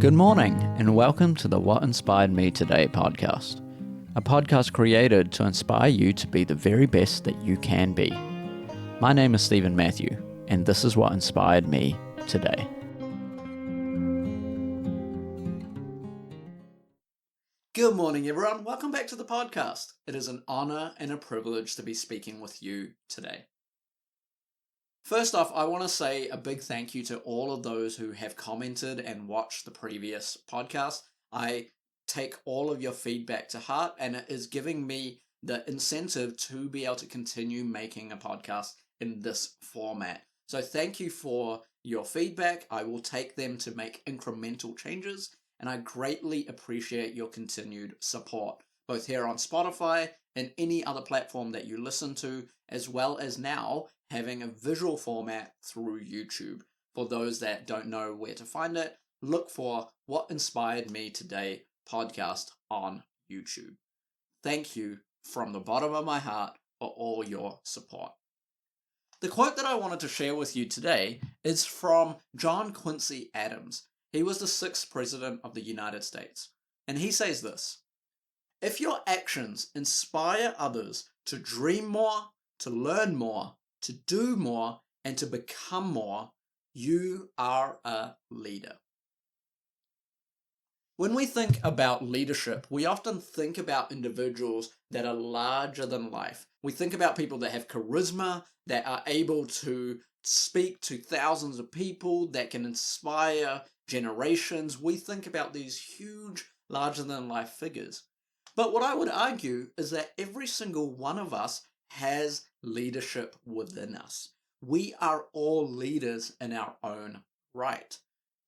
Good morning, and welcome to the What Inspired Me Today podcast, a podcast created to inspire you to be the very best that you can be. My name is Stephen Matthew, and this is what inspired me today. Good morning, everyone. Welcome back to the podcast. It is an honor and a privilege to be speaking with you today. First off, I want to say a big thank you to all of those who have commented and watched the previous podcast. I take all of your feedback to heart, and it is giving me the incentive to be able to continue making a podcast in this format. So thank you for your feedback. I will take them to make incremental changes, and I greatly appreciate your continued support, both here on Spotify and any other platform that you listen to, as well as now having a visual format through YouTube. For those that don't know where to find it, look for What Inspired Me Today podcast on YouTube. Thank you from the bottom of my heart for all your support. The quote that I wanted to share with you today is from John Quincy Adams. He was the 6th president of the United States. And he says this: "If your actions inspire others to dream more, to learn more, to do more, and to become more, you are a leader." When we think about leadership, we often think about individuals that are larger than life. We think about people that have charisma, that are able to speak to thousands of people, that can inspire generations. We think about these huge, larger than life figures. But what I would argue is that every single one of us has leadership within us. We are all leaders in our own right,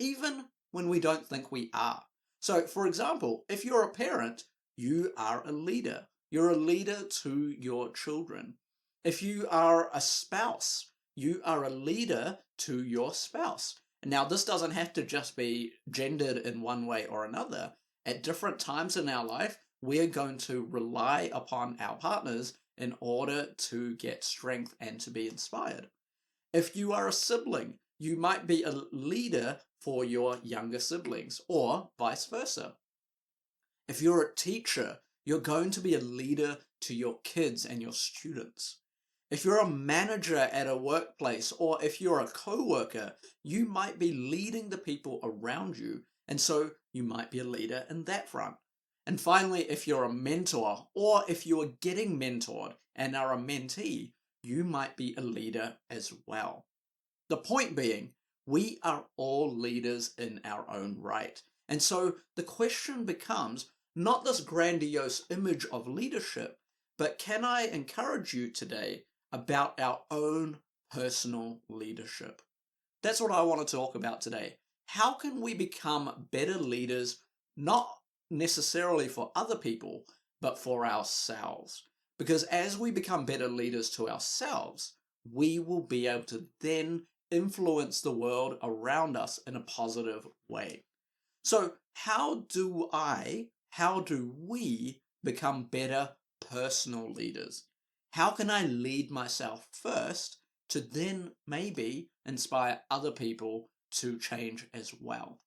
even when we don't think we are. So, for example, if you're a parent, you are a leader. You're a leader to your children. If you are a spouse, you are a leader to your spouse. Now, this doesn't have to just be gendered in one way or another. At different times in our life, we're going to rely upon our partners in order to get strength and to be inspired. If you are a sibling, you might be a leader for your younger siblings, or vice versa. If you're a teacher, you're going to be a leader to your kids and your students. If you're a manager at a workplace, or if you're a co-worker, you might be leading the people around you, and so you might be a leader in that front. And finally, if you're a mentor, or if you are getting mentored and are a mentee, you might be a leader as well. The point being, we are all leaders in our own right. And so the question becomes not this grandiose image of leadership, but can I encourage you today about our own personal leadership? That's what I want to talk about today. How can we become better leaders, not necessarily for other people, but for ourselves? Because as we become better leaders to ourselves, we will be able to then influence the world around us in a positive way. So how do we become better personal leaders? How can I lead myself first to then maybe inspire other people to change as well?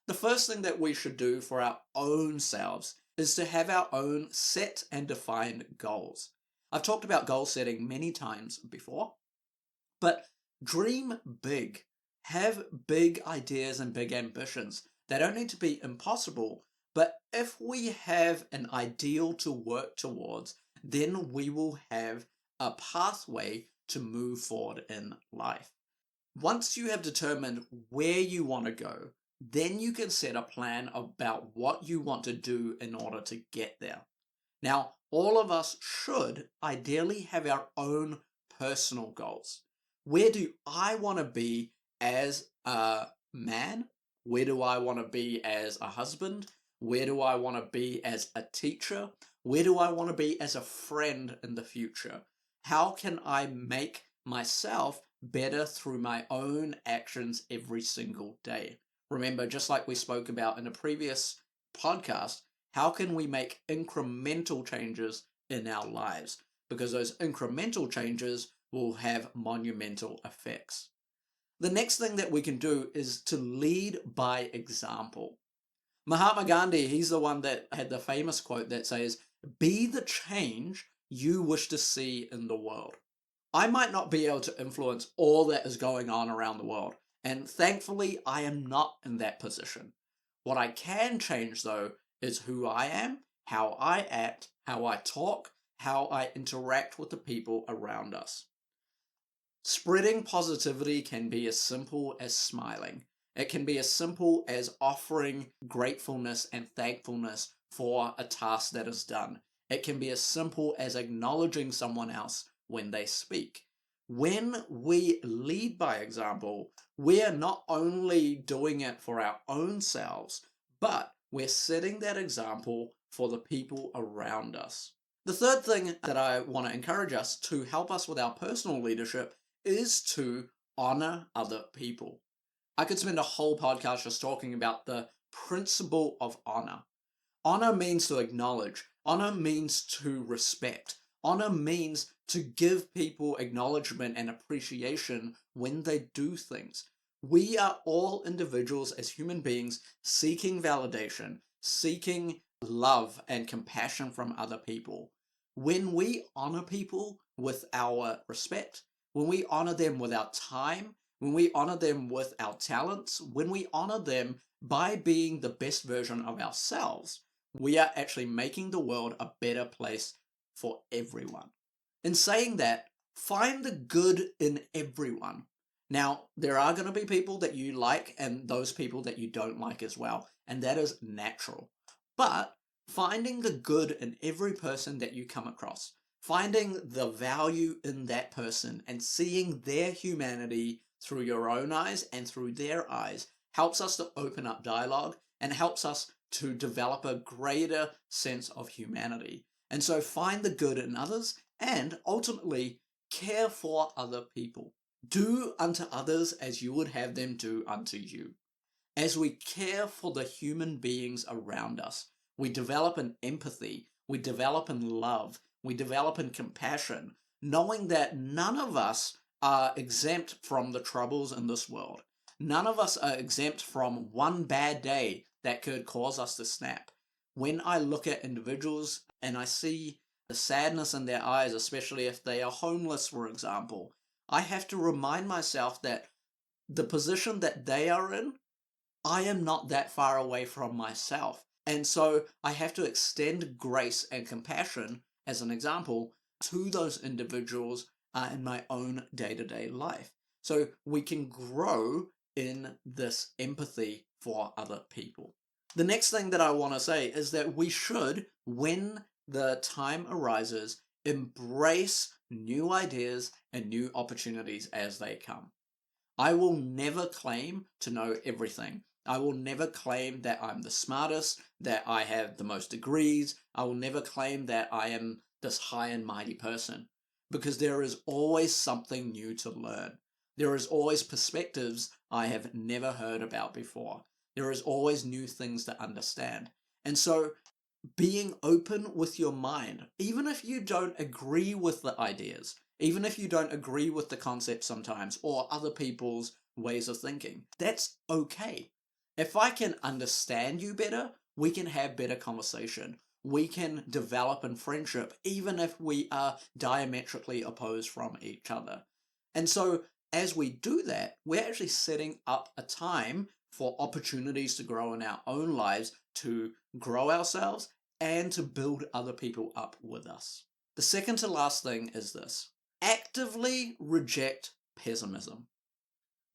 The first thing that we should do for our own selves is to have our own set and defined goals. I've talked about goal setting many times before, but dream big. Have big ideas and big ambitions. They don't need to be impossible, but if we have an ideal to work towards, then we will have a pathway to move forward in life. Once you have determined where you want to go, then you can set a plan about what you want to do in order to get there. Now, all of us should ideally have our own personal goals. Where do I want to be as a man? Where do I want to be as a husband? Where do I want to be as a teacher? Where do I want to be as a friend in the future? How can I make myself better through my own actions every single day? Remember, just like we spoke about in a previous podcast, how can we make incremental changes in our lives? Because those incremental changes will have monumental effects. The next thing that we can do is to lead by example. Mahatma Gandhi, he's the one that had the famous quote that says, "Be the change you wish to see in the world." I might not be able to influence all that is going on around the world, and thankfully I am not in that position. What I can change though is who I am, how I act, how I talk, how I interact with the people around us. Spreading positivity can be as simple as smiling. It can be as simple as offering gratefulness and thankfulness for a task that is done. It can be as simple as acknowledging someone else when they speak. When we lead by example, we're not only doing it for our own selves, but we're setting that example for the people around us. The third thing that I want to encourage us to help us with our personal leadership is to honor other people. I could spend a whole podcast just talking about the principle of honor. Honor means to acknowledge. Honor means to respect. Honor means to give people acknowledgement and appreciation when they do things. We are all individuals as human beings seeking validation, seeking love and compassion from other people. When we honor people with our respect, when we honor them with our time, when we honor them with our talents, when we honor them by being the best version of ourselves, we are actually making the world a better place for everyone. In saying that, find the good in everyone. Now, there are going to be people that you like and those people that you don't like as well, and that is natural. But finding the good in every person that you come across, finding the value in that person and seeing their humanity through your own eyes and through their eyes helps us to open up dialogue and helps us to develop a greater sense of humanity. And so find the good in others and ultimately care for other people. Do unto others as you would have them do unto you. As we care for the human beings around us, we develop an empathy, we develop in love, we develop in compassion, knowing that none of us are exempt from the troubles in this world. None of us are exempt from one bad day that could cause us to snap. When I look at individuals and I see the sadness in their eyes, especially if they are homeless, for example, I have to remind myself that the position that they are in, I am not that far away from myself. And so I have to extend grace and compassion, as an example, to those individuals in my own day-to-day life. So we can grow in this empathy for other people. The next thing that I want to say is that we should, when the time arises, embrace new ideas and new opportunities as they come. I will never claim to know everything. I will never claim that I'm the smartest, that I have the most degrees. I will never claim that I am this high and mighty person, because there is always something new to learn. There is always perspectives I have never heard about before. There is always new things to understand. And so being open with your mind, even if you don't agree with the ideas, even if you don't agree with the concept sometimes or other people's ways of thinking, that's okay. If I can understand you better, we can have better conversation. We can develop in friendship, even if we are diametrically opposed from each other. And so, as we do that, we're actually setting up a time for opportunities to grow in our own lives, to grow ourselves, and to build other people up with us. The second to last thing is this: actively reject pessimism.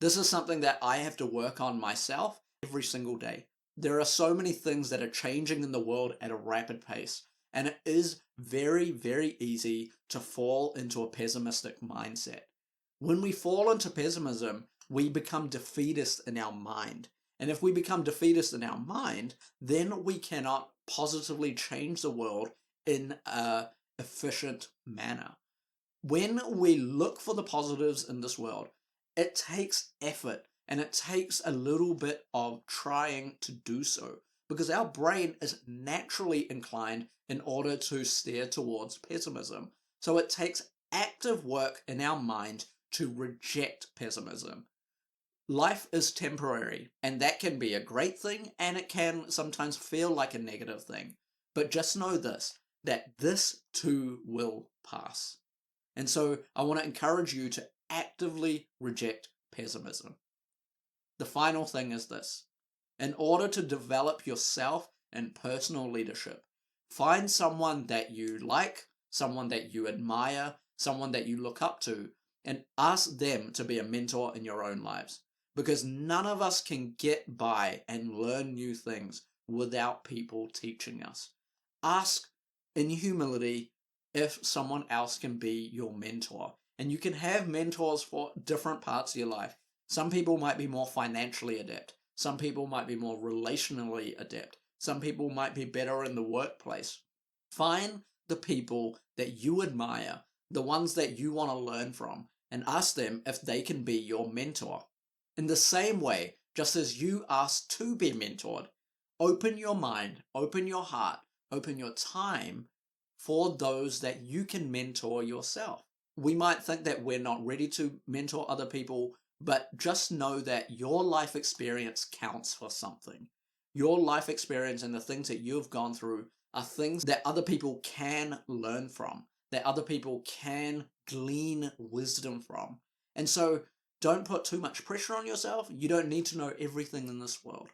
This is something that I have to work on myself every single day. There are so many things that are changing in the world at a rapid pace, and it is very, very easy to fall into a pessimistic mindset. When we fall into pessimism, we become defeatist in our mind. And if we become defeatist in our mind, then we cannot positively change the world in an efficient manner. When we look for the positives in this world, it takes effort and it takes a little bit of trying to do so, because our brain is naturally inclined in order to steer towards pessimism. So it takes active work in our mind to reject pessimism. Life is temporary, and that can be a great thing, and it can sometimes feel like a negative thing. But just know this, that this too will pass. And so I want to encourage you to actively reject pessimism. The final thing is this. In order to develop yourself and personal leadership, find someone that you like, someone that you admire, someone that you look up to, and ask them to be a mentor in your own lives. Because none of us can get by and learn new things without people teaching us. Ask in humility if someone else can be your mentor. And you can have mentors for different parts of your life. Some people might be more financially adept. Some people might be more relationally adept. Some people might be better in the workplace. Find the people that you admire, the ones that you want to learn from, and ask them if they can be your mentor. In the same way, just as you ask to be mentored, open your mind, open your heart, open your time for those that you can mentor yourself. We might think that we're not ready to mentor other people, but just know that your life experience counts for something. Your life experience and the things that you've gone through are things that other people can learn from, that other people can glean wisdom from. And so don't put too much pressure on yourself. You don't need to know everything in this world.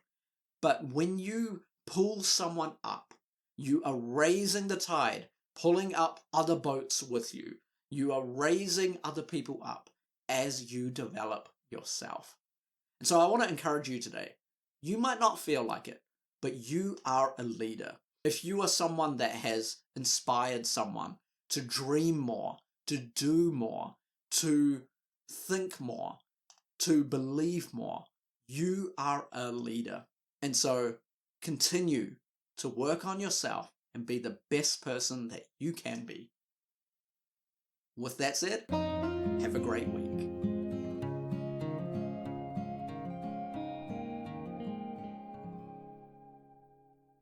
But when you pull someone up, you are raising the tide, pulling up other boats with you. You are raising other people up as you develop yourself. And so I want to encourage you today. You might not feel like it, but you are a leader. If you are someone that has inspired someone to dream more, to do more, to think more, to believe more, you are a leader. And so continue to work on yourself and be the best person that you can be. With that said, have a great week.